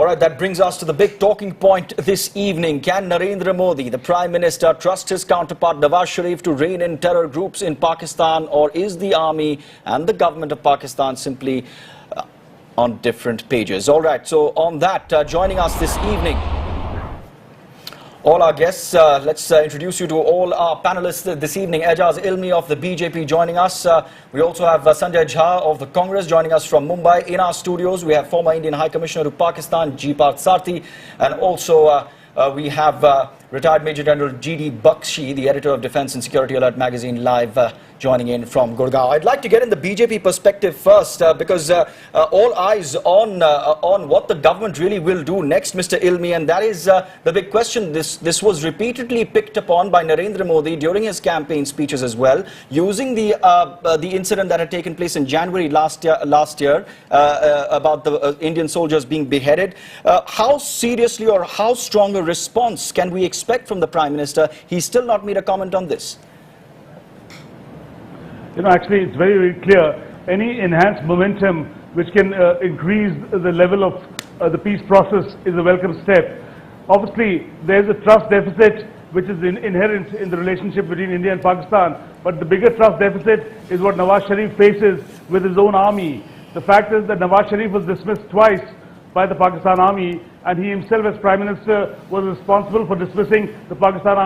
All right, that brings us to the big talking point this evening. Can Narendra Modi, the Prime Minister, trust his counterpart Nawaz Sharif to rein in terror groups in Pakistan, or is the army and the government of Pakistan simply on different pages? All right, so on that, joining us this evening, all our guests, let's introduce you to all our panelists this evening. Ejaz Ilmi of the BJP joining us. We also have Sanjay Jha of the Congress joining us from Mumbai. In our studios, we have former Indian High Commissioner to Pakistan, G. Parthasarathy, and also we have retired Major General G.D. Bakshi, the editor of Defence and Security Alert magazine, live joining in from Gurgaon. I'd like to get in the BJP perspective first because all eyes on what the government really will do next, Mr. Ilmi, and that is the big question. This was repeatedly picked upon by Narendra Modi during his campaign speeches as well, using the incident that had taken place in January last year about the Indian soldiers being beheaded. How seriously or how strong a response can we expect from the Prime Minister? He's still not made a comment on this. You know, actually, it's very, very clear. Any enhanced momentum which can increase the level of the peace process is a welcome step. Obviously, there's a trust deficit which is inherent in the relationship between India and Pakistan. But the bigger trust deficit is what Nawaz Sharif faces with his own army. The fact is that Nawaz Sharif was dismissed twice by the Pakistan army, and he himself as Prime Minister was responsible for dismissing the Pakistan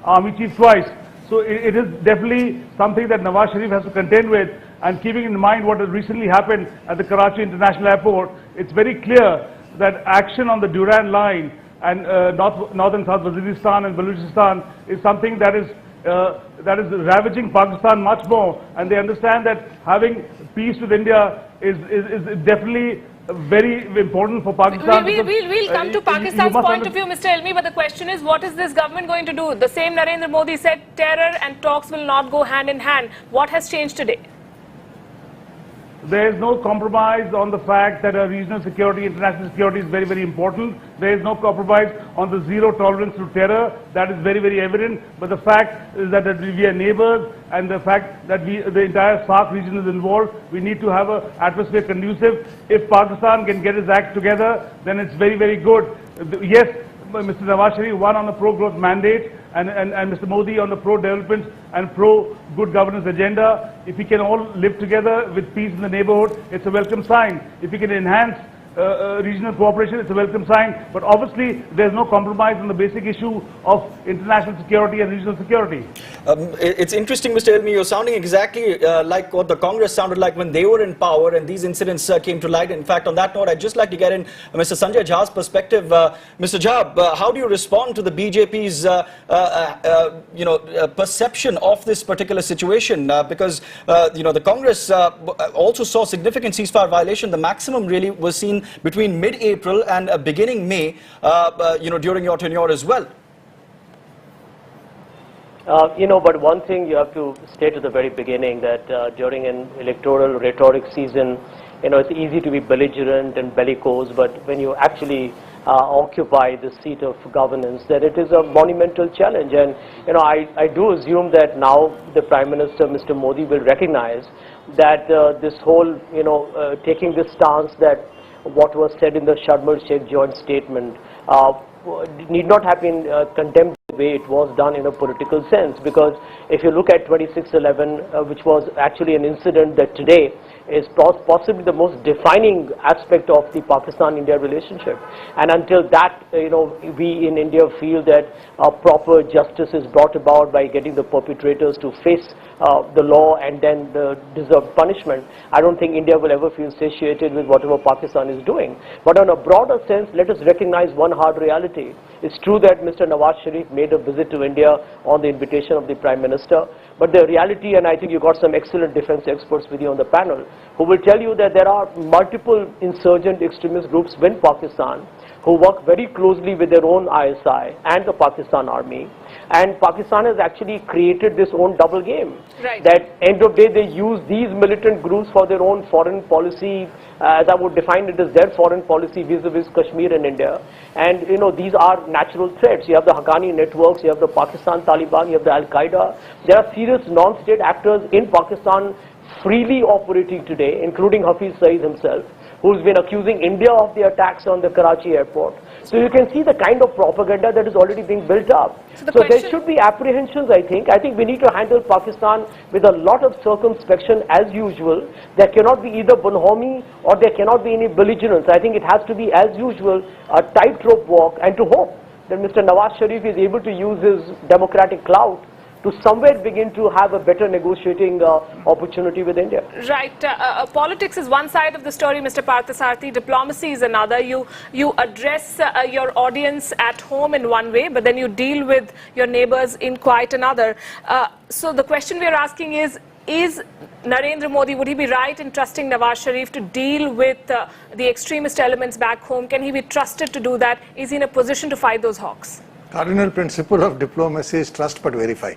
army chief twice. So it is definitely something that Nawaz Sharif has to contend with, and keeping in mind what has recently happened at the Karachi International Airport, it's very clear that action on the Durand line and northern South Waziristan and Balochistan is something that is ravaging Pakistan much more, and they understand that having peace with India is definitely very important for Pakistan. We'll come to Pakistan's point of view, Mr. Ilmi, but the question is, what is this government going to do? The same Narendra Modi said terror and talks will not go hand in hand. What has changed today? There is no compromise on the fact that regional security, international security is very, very important. There is no compromise on the zero tolerance to terror. That is very, very evident. But the fact is that we are neighbors, and the fact that the entire SAARC region is involved, we need to have an atmosphere conducive. If Pakistan can get its act together, then it's very, very good. Yes, Mr. Nawaz Sharif won on a pro-growth mandate, and Mr. Modi on the pro-development and pro-good governance agenda. If we can all live together with peace in the neighborhood, it's a welcome sign. If we can enhance regional cooperation, it's a welcome sign. But obviously, there's no compromise on the basic issue of international security and regional security. It's interesting, Mr. Ilmi, you're sounding exactly like what the Congress sounded like when they were in power and these incidents came to light. In fact, on that note, I'd just like to get in Mr. Sanjay Jha's perspective. Mr. Jha, how do you respond to the BJP's perception of this particular situation? Because the Congress also saw significant ceasefire violation. The maximum really was seen between mid-April and beginning May, during your tenure as well. But one thing you have to state at the very beginning, that during an electoral rhetoric season, it's easy to be belligerent and bellicose, but when you actually occupy the seat of governance, then it is a monumental challenge. And, I do assume that now the Prime Minister, Mr. Modi, will recognize that this whole, taking this stance that what was said in the Sharm el-Sheikh joint statement need not have been condemned the way it was done in a political sense. Because if you look at 26/11, which was actually an incident that today is possibly the most defining aspect of the Pakistan-India relationship. And until that, we in India feel that proper justice is brought about by getting the perpetrators to face the law and then the deserved punishment, I don't think India will ever feel satiated with whatever Pakistan is doing. But on a broader sense, let us recognize one hard reality. It's true that Mr. Nawaz Sharif made a visit to India on the invitation of the Prime Minister, but the reality, and I think you got some excellent defense experts with you on the panel, who will tell you that there are multiple insurgent extremist groups within Pakistan who work very closely with their own ISI and the Pakistan army. And Pakistan has actually created this own double game. Right. That end of day they use these militant groups for their own foreign policy, as I would define it as their foreign policy vis-a-vis Kashmir and India. And these are natural threats. You have the Haqqani networks, you have the Pakistan Taliban, you have the Al-Qaeda. There are serious non-state actors in Pakistan freely operating today, including Hafiz Saeed himself. who's been accusing India of the attacks on the Karachi airport. So you can see the kind of propaganda that is already being built up. So there should be apprehensions, I think. I think we need to handle Pakistan with a lot of circumspection as usual. There cannot be either bonhomie or there cannot be any belligerence. I think it has to be, as usual, a tightrope walk, and to hope that Mr. Nawaz Sharif is able to use his democratic clout to somewhere begin to have a better negotiating opportunity with India. Right. Politics is one side of the story, Mr. Parthasarathy. Diplomacy is another. You address your audience at home in one way, but then you deal with your neighbors in quite another. So the question we are asking is Narendra Modi, would he be right in trusting Nawaz Sharif to deal with the extremist elements back home? Can he be trusted to do that? Is he in a position to fight those hawks? Cardinal principle of diplomacy is trust but verify.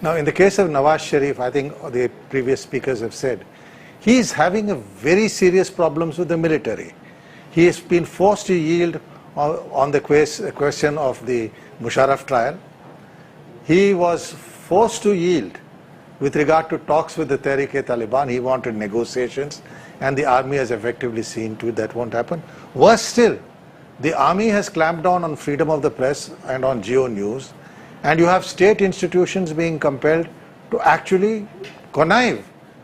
Now, in the case of Nawaz Sharif, I think the previous speakers have said, he is having a very serious problems with the military. He has been forced to yield on the question of the Musharraf trial. He was forced to yield with regard to talks with the Tehreek-e-Taliban. He wanted negotiations, and the army has effectively seen to it that won't happen. Worse still, the army has clamped down on freedom of the press and on Geo News, and you have state institutions being compelled to actually connive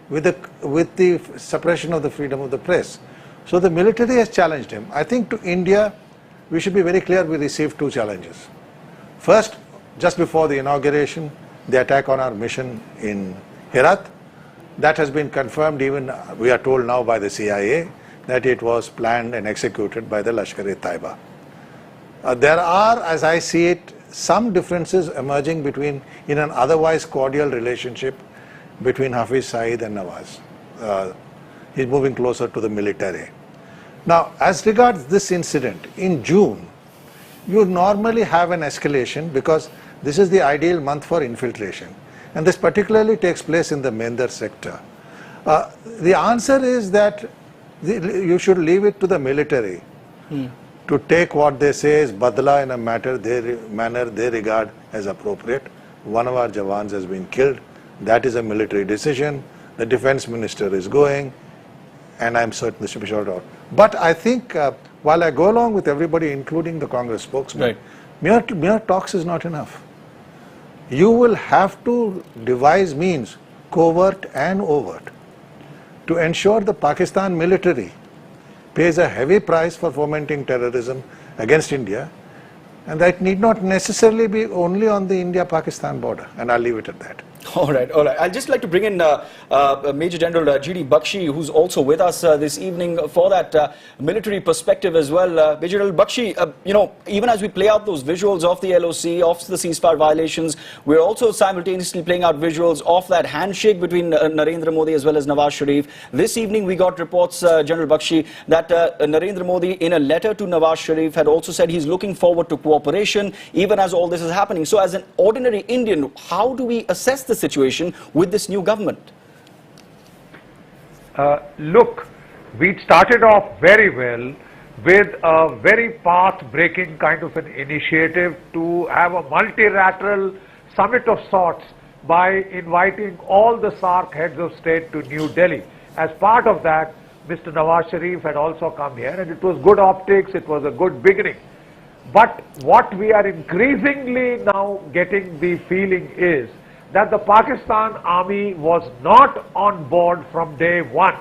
with the suppression of the freedom of the press. So the military has challenged him. I think to India, we should be very clear, we received two challenges. First, just before the inauguration, the attack on our mission in Herat. That has been confirmed, even we are told now by the CIA, that it was planned and executed by the Lashkar-e-Taiba. There are, as I see it, some differences emerging in an otherwise cordial relationship between Hafiz Saeed and Nawaz. He's moving closer to the military. Now, as regards this incident, in June, you normally have an escalation because this is the ideal month for infiltration. And this particularly takes place in the Mendar sector. The answer is that you should leave it to the military to take what they say is badla in a manner they regard as appropriate. One of our Jawans has been killed. That is a military decision. The defense minister is going, and I'm certain this should be sorted out. But I think while I go along with everybody, including the Congress spokesman, mere talks is not enough. You will have to devise means, covert and overt, to ensure the Pakistan military pays a heavy price for fomenting terrorism against India, and that need not necessarily be only on the India-Pakistan border, and I'll leave it at that. All right. I'd just like to bring in Major General G.D. Bakshi, who's also with us this evening for that military perspective as well. Major General Bakshi, you know, even as we play out those visuals of the LOC, of the ceasefire violations, we're also simultaneously playing out visuals of that handshake between Narendra Modi as well as Nawaz Sharif. This evening we got reports, General Bakshi, that Narendra Modi in a letter to Nawaz Sharif had also said he's looking forward to cooperation even as all this is happening. So as an ordinary Indian, how do we assess the situation with this new government? Look, we started off very well with a very path-breaking kind of an initiative to have a multilateral summit of sorts by inviting all the SAARC heads of state to New Delhi. As part of that, Mr. Nawaz Sharif had also come here, and it was good optics, it was a good beginning. But what we are increasingly now getting the feeling is that the Pakistan army was not on board from day one.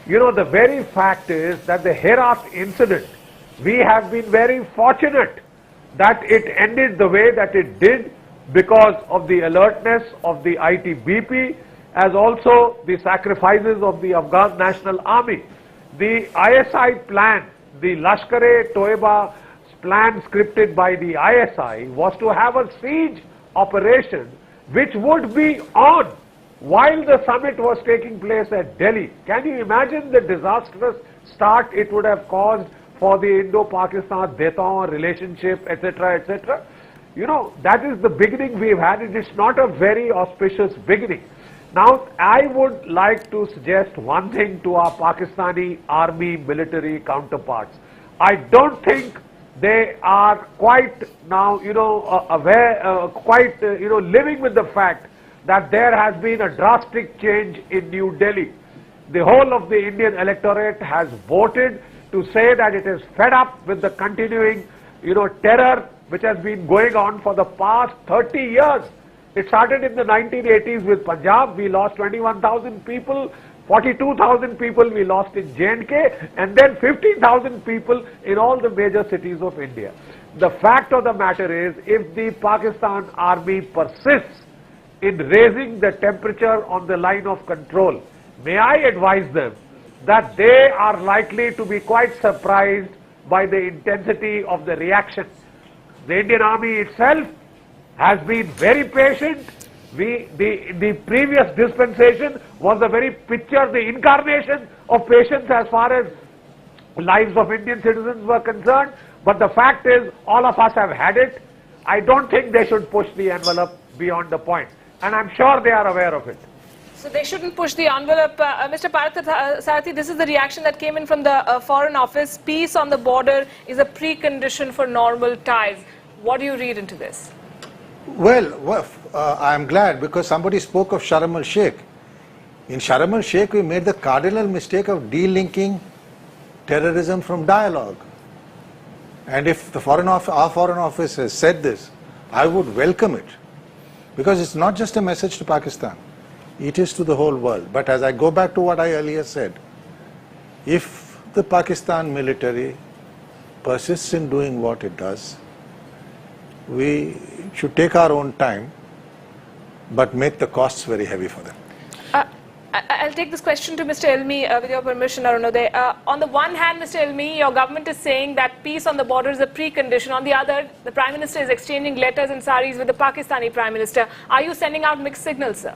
You know, the very fact is that the Herat incident, we have been very fortunate that it ended the way that it did because of the alertness of the ITBP, as also the sacrifices of the Afghan National Army. The ISI plan, the Lashkar-e-Toiba plan scripted by the ISI, was to have a siege operation which would be on while the summit was taking place at Delhi. Can you imagine the disastrous start it would have caused for the Indo-Pakistan Deton relationship, etc., etc.? You know, that is the beginning we've had, and it's not a very auspicious beginning. Now, I would like to suggest one thing to our Pakistani army military counterparts. I don't think they are quite now, you know, aware, living with the fact that there has been a drastic change in New Delhi. the whole of the Indian electorate has voted to say that it is fed up with the continuing, terror which has been going on for the past 30 years. It started in the 1980s with Punjab. We lost 21,000 people, 42,000 people we lost in J&K, and then 15,000 people in all the major cities of India. The fact of the matter is, if the Pakistan army persists in raising the temperature on the line of control, may I advise them that they are likely to be quite surprised by the intensity of the reaction. The Indian Army itself has been very patient. The previous dispensation was the very picture, the incarnation of patience as far as lives of Indian citizens were concerned. But the fact is, all of us have had it. I don't think they should push the envelope beyond the point. And I'm sure they are aware of it. So they shouldn't push the envelope. Mr. Parthasarathy, this is the reaction that came in from the Foreign Office. Peace on the border is a precondition for normal ties. What do you read into this? Well, I'm glad because somebody spoke of Sharm el-Sheikh. In Sharm el-Sheikh, we made the cardinal mistake of delinking terrorism from dialogue. And if our Foreign Office has said this, I would welcome it. Because it's not just a message to Pakistan. It is to the whole world. But as I go back to what I earlier said, if the Pakistan military persists in doing what it does, we should take our own time, but make the costs very heavy for them. I'll take this question to Mr. Ilmi with your permission, Arunodhay. On the one hand, Mr. Ilmi, your government is saying that peace on the border is a precondition. On the other, the Prime Minister is exchanging letters and saris with the Pakistani Prime Minister. Are you sending out mixed signals, sir?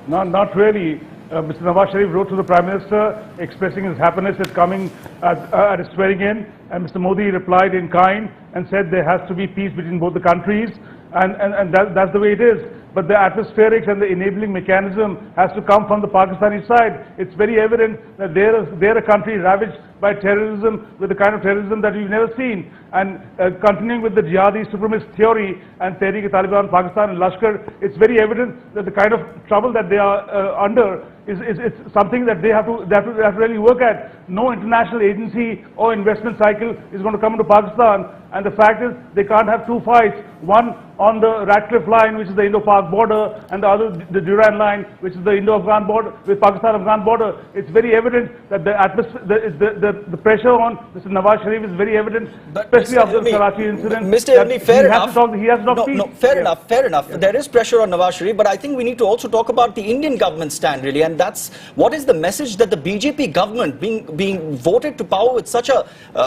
Not really. Mr. Nawaz Sharif wrote to the Prime Minister expressing his happiness at coming at his swearing in, and Mr. Modi replied in kind and said there has to be peace between both the countries, and that's the way it is. But the atmospherics and the enabling mechanism has to come from the Pakistani side. It's very evident that they're a country ravaged by terrorism, with the kind of terrorism that we've never seen. And continuing with the jihadi supremacist theory and Tehreek-e-Taliban, Pakistan and Lashkar, it's very evident that the kind of trouble that they are under is something that they have to really work at. No international agency or investment cycle is going to come into Pakistan. And the fact is, they can't have two fights. One on the Ratcliffe line, which is the Indo-Pak border, and the other, the Durand line, which is the Indo-Afghan border, with Pakistan-Afghan border. It's very evident that the atmosphere, the pressure on Mr. Nawaz Sharif is very evident, But especially Mr. after the Ilmi, Karachi incident. Mr. Ilmi, fair enough. He has to talk peace. No, fair enough. There is pressure on Nawaz Sharif, but I think we need to also talk about the Indian government stand, really, and that's what is the message that the BJP government, being voted to power with such a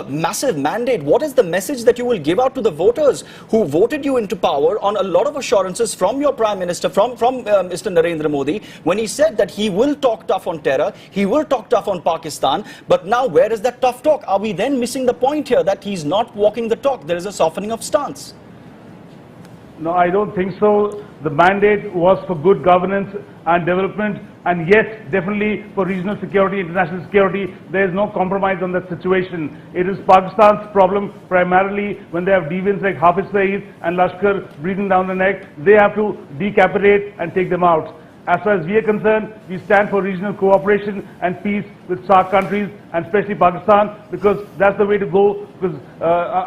massive mandate, what is the message that you will give out to the voters who voted you into power on a lot of assurances from your Prime Minister, from Mr. Narendra Modi, when he said that he will talk tough on terror, he will talk tough on Pakistan, but now where is that tough talk? Are we then missing the point here that he's not walking the talk? There is a softening of stance. No, I don't think so. The mandate was for good governance and development, and yes, definitely for regional security, international security. There is no compromise on that situation. It is Pakistan's problem primarily when they have deviants like Hafiz Saeed and Lashkar breathing down the neck. They have to decapitate and take them out. As far as we are concerned, we stand for regional cooperation and peace with SAARC countries, and especially Pakistan, because that's the way to go, because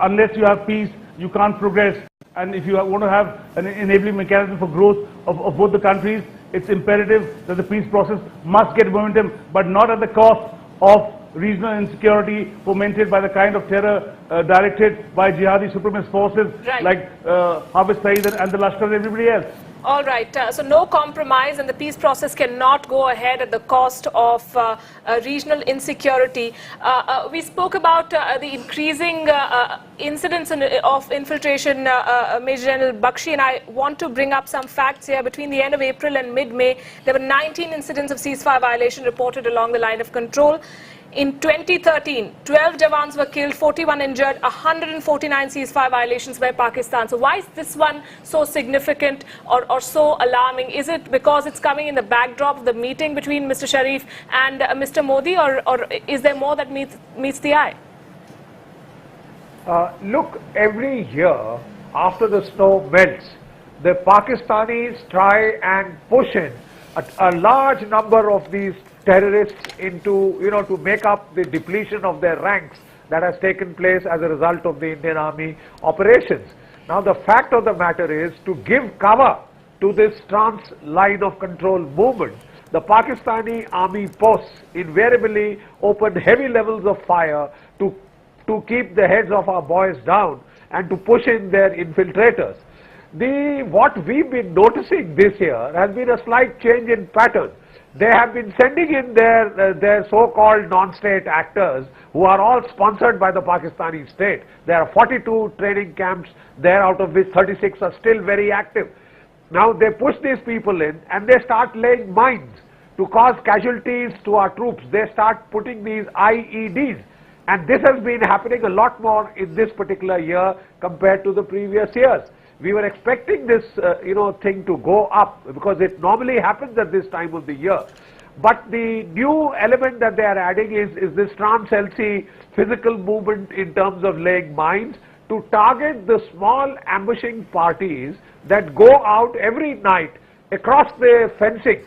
unless you have peace, you can't progress. And if you want to have an enabling mechanism for growth of both the countries, it's imperative that the peace process must get momentum, but not at the cost of regional insecurity fomented by the kind of terror directed by jihadi supremacist forces like Hafiz Saeed and the Lashkar and everybody else. All right, so no compromise, and the peace process cannot go ahead at the cost of regional insecurity. We spoke about the increasing incidents of infiltration, Major General Bakshi, and I want to bring up some facts here. Between the end of April and mid-May, there were 19 incidents of ceasefire violation reported along the line of control. In 2013, 12 Jawans were killed, 41 injured, 149 ceasefire violations by Pakistan. So why is this one so significant or so alarming? Is it because it's coming in the backdrop of the meeting between Mr. Sharif and Mr. Modi, or is there more that meets the eye? Look, every year after the snow melts, the Pakistanis try and push in a large number of these terrorists into, to make up the depletion of their ranks that has taken place as a result of the Indian Army operations. Now, the fact of the matter is, to give cover to this trans line of control movement, the Pakistani army posts invariably opened heavy levels of fire to keep the heads of our boys down and to push in their infiltrators. What we've been noticing this year has been a slight change in pattern. They have been sending in their so-called non-state actors, who are all sponsored by the Pakistani state. There are 42 training camps there, out of which 36 are still very active. Now they push these people in and they start laying mines to cause casualties to our troops. They start putting these IEDs, and this has been happening a lot more in this particular year compared to the previous years. We were expecting this thing to go up, because it normally happens at this time of the year. But the new element that they are adding is this trans-LC physical movement in terms of laying mines to target the small ambushing parties that go out every night across the fencing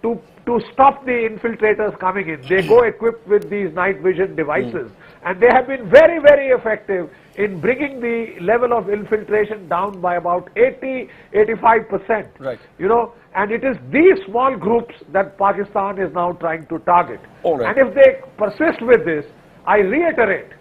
to stop the infiltrators coming in. They go equipped with these night vision devices, and they have been very, very effective in bringing the level of infiltration down by about 80–85%. Right. And it is these small groups that Pakistan is now trying to target. All right. And if they persist with this, I reiterate,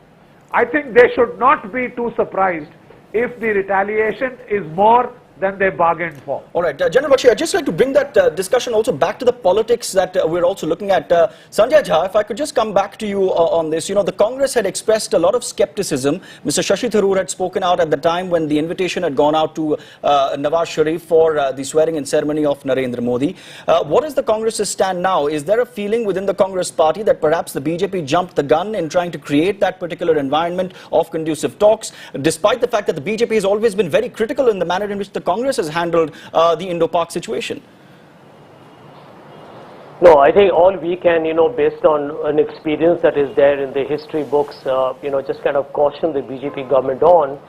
I think they should not be too surprised if the retaliation is more than they bargained for. All right, General Bakshi, I'd just like to bring that discussion also back to the politics that we're also looking at. Sanjay Jha, if I could just come back to you on this. The Congress had expressed a lot of skepticism. Mr. Shashi Tharoor had spoken out at the time when the invitation had gone out to Nawaz Sharif for the swearing-in ceremony of Narendra Modi. What is the Congress's stand now? Is there a feeling within the Congress party that perhaps the BJP jumped the gun in trying to create that particular environment of conducive talks, despite the fact that the BJP has always been very critical in the manner in which the Congress has handled the Indo-Pak situation? No, I think all we can, based on an experience that is there in the history books, just kind of caution the BJP government on,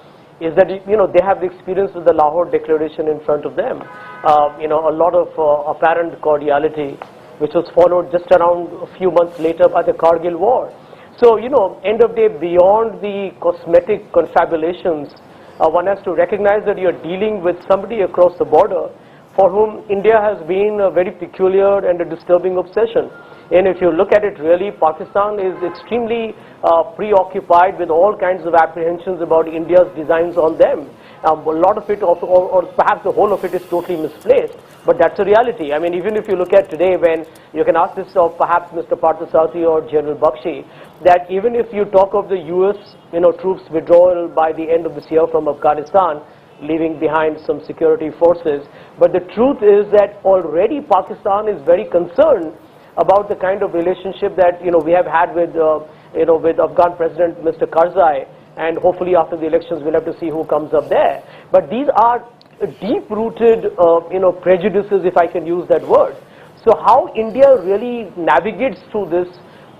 is that, they have the experience with the Lahore Declaration in front of them. A lot of apparent cordiality, which was followed just around a few months later by the Kargil war. So, end of day, beyond the cosmetic confabulations, one has to recognize that you're dealing with somebody across the border for whom India has been a very peculiar and a disturbing obsession. And if you look at it really, Pakistan is extremely preoccupied with all kinds of apprehensions about India's designs on them. A lot of it, or perhaps the whole of it, is totally misplaced. But that's a reality. I mean, even if you look at today, when you can ask this of perhaps Mr. Parthasarathy or General Bakshi, that even if you talk of the US, troops withdrawal by the end of this year from Afghanistan, leaving behind some security forces, but the truth is that already Pakistan is very concerned about the kind of relationship that we have had with with Afghan President Mr. Karzai, and hopefully after the elections we'll have to see who comes up there. But these are deep-rooted prejudices, if I can use that word. So how India really navigates through this,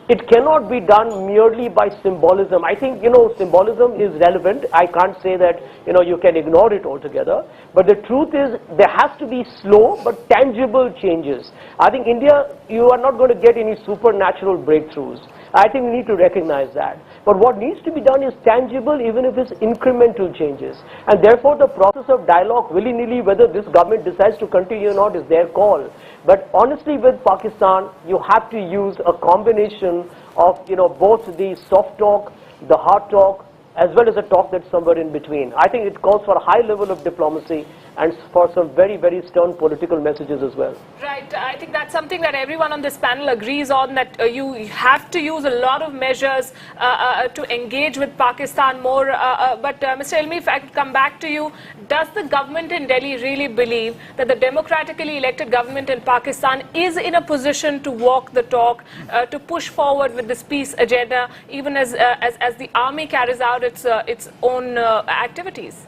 it cannot be done merely by symbolism. I think, symbolism is relevant. I can't say that, you can ignore it altogether. But the truth is, there has to be slow but tangible changes. I think India, you are not going to get any supernatural breakthroughs. I think we need to recognize that. But what needs to be done is tangible, even if it's incremental changes. And therefore, the process of dialogue, willy-nilly, whether this government decides to continue or not, is their call. But honestly, with Pakistan, you have to use a combination of, both the soft talk, the hard talk, as well as a talk that's somewhere in between. I think it calls for a high level of diplomacy and for some very, very stern political messages as well. Right. I think that's something that everyone on this panel agrees on, that you have to use a lot of measures to engage with Pakistan more. But Mr. Ilmi, if I could come back to you, does the government in Delhi really believe that the democratically elected government in Pakistan is in a position to walk the talk, to push forward with this peace agenda, even as the army carries out its own activities?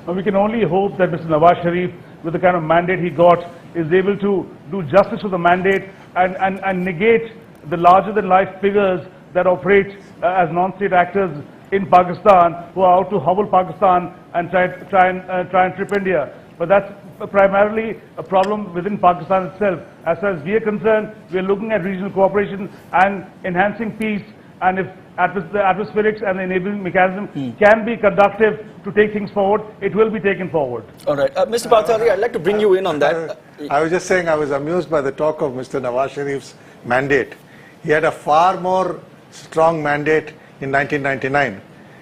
We can only hope that Mr. Nawaz Sharif, with the kind of mandate he got, is able to do justice to the mandate and negate the larger-than-life figures that operate as non-state actors in Pakistan, who are out to hobble Pakistan and try and trip India. But that's primarily a problem within Pakistan itself. As far as we are concerned, we are looking at regional cooperation and enhancing peace, and if the atmospherics and the enabling mechanism can be conductive to take things forward, it will be taken forward. All right. Mr. Parthasarathy, I'd like to bring you in on that. I was just saying I was amused by the talk of Mr. Nawaz Sharif's mandate. He had a far more strong mandate in 1999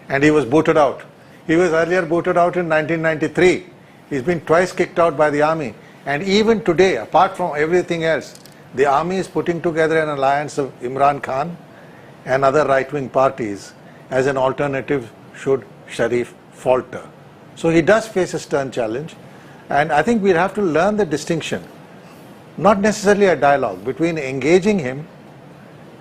and he was booted out. He was earlier booted out in 1993. He's been twice kicked out by the army. And even today, apart from everything else, the army is putting together an alliance of Imran Khan and other right-wing parties as an alternative should Sharif falter. So he does face a stern challenge, and I think we'll have to learn the distinction, not necessarily a dialogue, between engaging him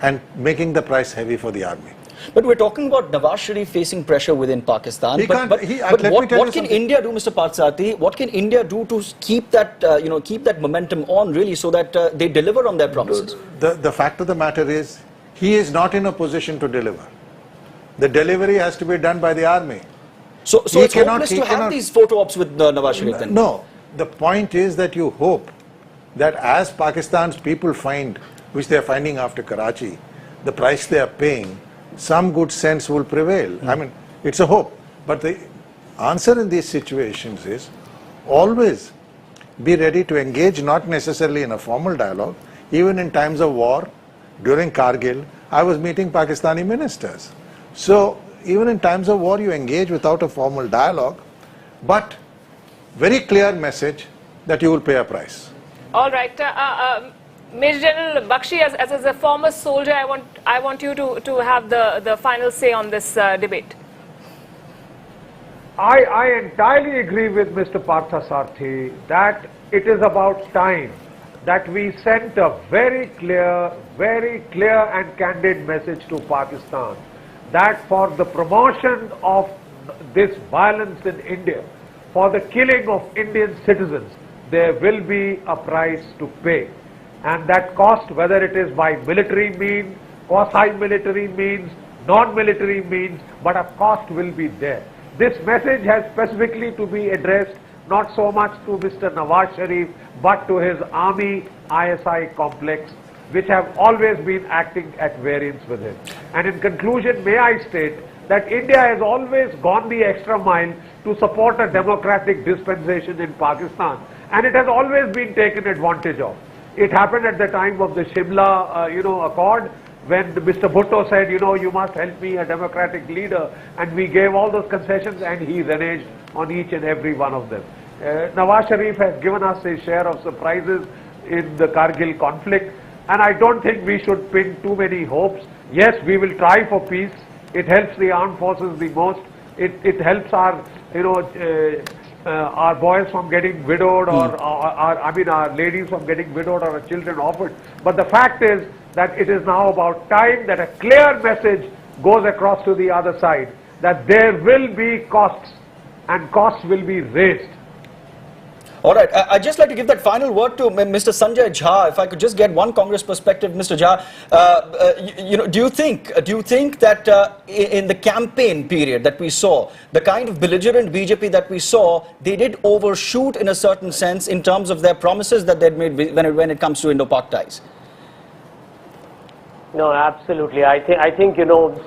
and making the price heavy for the army. But we're talking about Nawaz Sharif facing pressure within Pakistan. He But can't- he- what let me tell you can something. India do, Mr. Parthasarathy? What can India do to keep that, keep that momentum on, really, so that they deliver on their promises? The fact of the matter is, he is not in a position to deliver. The delivery has to be done by the army. So He it's cannot- hopeless he to have cannot- these photo ops with Nawaz Sharif then? No, the point is that you hope that as Pakistan's people find, which they are finding after Karachi, the price they are paying, some good sense will prevail. I mean, it's a hope. But the answer in these situations is always be ready to engage, not necessarily in a formal dialogue. Even in times of war, during Kargil, I was meeting Pakistani ministers. So even in times of war, you engage without a formal dialogue, but very clear message that you will pay a price. All right. Major General Bakshi, as a former soldier, I want you to have the final say on this debate. I entirely agree with Mr. Parthasarathy that it is about time that we sent a very clear and candid message to Pakistan that for the promotion of this violence in India, for the killing of Indian citizens, there will be a price to pay. And that cost, whether it is by military means, quasi-military means, non-military means, but a cost will be there. This message has specifically to be addressed not so much to Mr. Nawaz Sharif, but to his army ISI complex, which have always been acting at variance with him. And in conclusion, may I state that India has always gone the extra mile to support a democratic dispensation in Pakistan, and it has always been taken advantage of. It happened at the time of the Shimla, Accord, when Mr. Bhutto said, you must help me, a democratic leader, and we gave all those concessions, and he reneged on each and every one of them. Nawaz Sharif has given us a share of surprises in the Kargil conflict, and I don't think we should pin too many hopes. Yes, we will try for peace. It helps the armed forces the most. It helps our, our boys from getting widowed, or our ladies from getting widowed, or our children orphaned. But the fact is that it is now about time that a clear message goes across to the other side that there will be costs, and costs will be raised. All right, I'd just like to give that final word to Mr. Sanjay Jha. If I could just get one Congress perspective, Mr. Jha. Do you think that in the campaign period that we saw, the kind of belligerent BJP that we saw, they did overshoot in a certain sense in terms of their promises that they'd made when it comes to Indo-Pak ties? No, absolutely. I think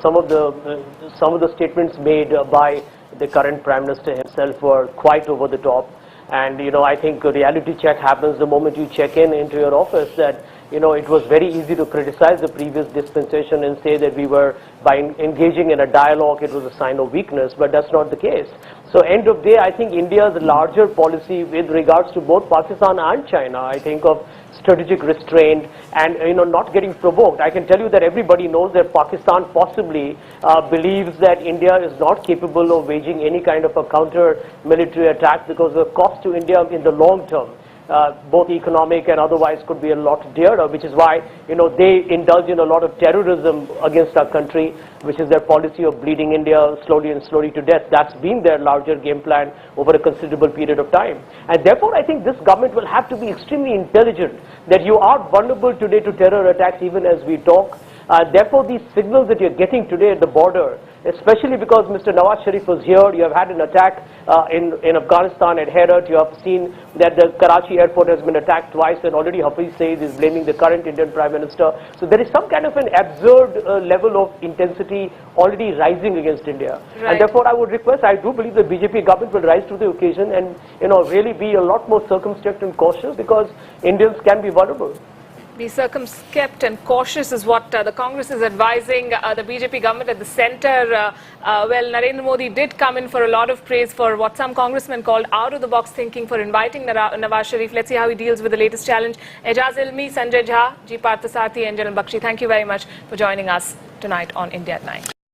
some of the statements made by the current Prime Minister himself were quite over the top. And I think a reality check happens the moment you check into your office, that it was very easy to criticize the previous dispensation and say that we were, by engaging in a dialogue, it was a sign of weakness, but that's not the case. So end of day, I think India's larger policy with regards to both Pakistan and China, I think of strategic restraint and not getting provoked. I can tell you that everybody knows that Pakistan possibly believes that India is not capable of waging any kind of a counter military attack, because the cost to India in the long term, both economic and otherwise, could be a lot dearer, which is why they indulge in a lot of terrorism against our country, which is their policy of bleeding India slowly and slowly to death. That's been their larger game plan over a considerable period of time. And therefore, I think this government will have to be extremely intelligent, that you are vulnerable today to terror attacks even as we talk. Therefore, these signals that you're getting today at the border, especially because Mr. Nawaz Sharif was here. You have had an attack in Afghanistan at Herat. You have seen that the Karachi airport has been attacked twice, and already Hafiz Saeed is blaming the current Indian Prime Minister. So there is some kind of an absurd level of intensity already rising against India. Right. And therefore I would request, I do believe the BJP government will rise to the occasion and really be a lot more circumspect and cautious, because Indians can be vulnerable. Be circumspect and cautious is what the Congress is advising the BJP government at the centre. Well, Narendra Modi did come in for a lot of praise for what some congressmen called out-of-the-box thinking, for inviting Nawaz Sharif. Let's see how he deals with the latest challenge. Ejaz Ilmi, Sanjay Jha, G. Parthasarathy and Janal Bakshi, thank you very much for joining us tonight on India at 9.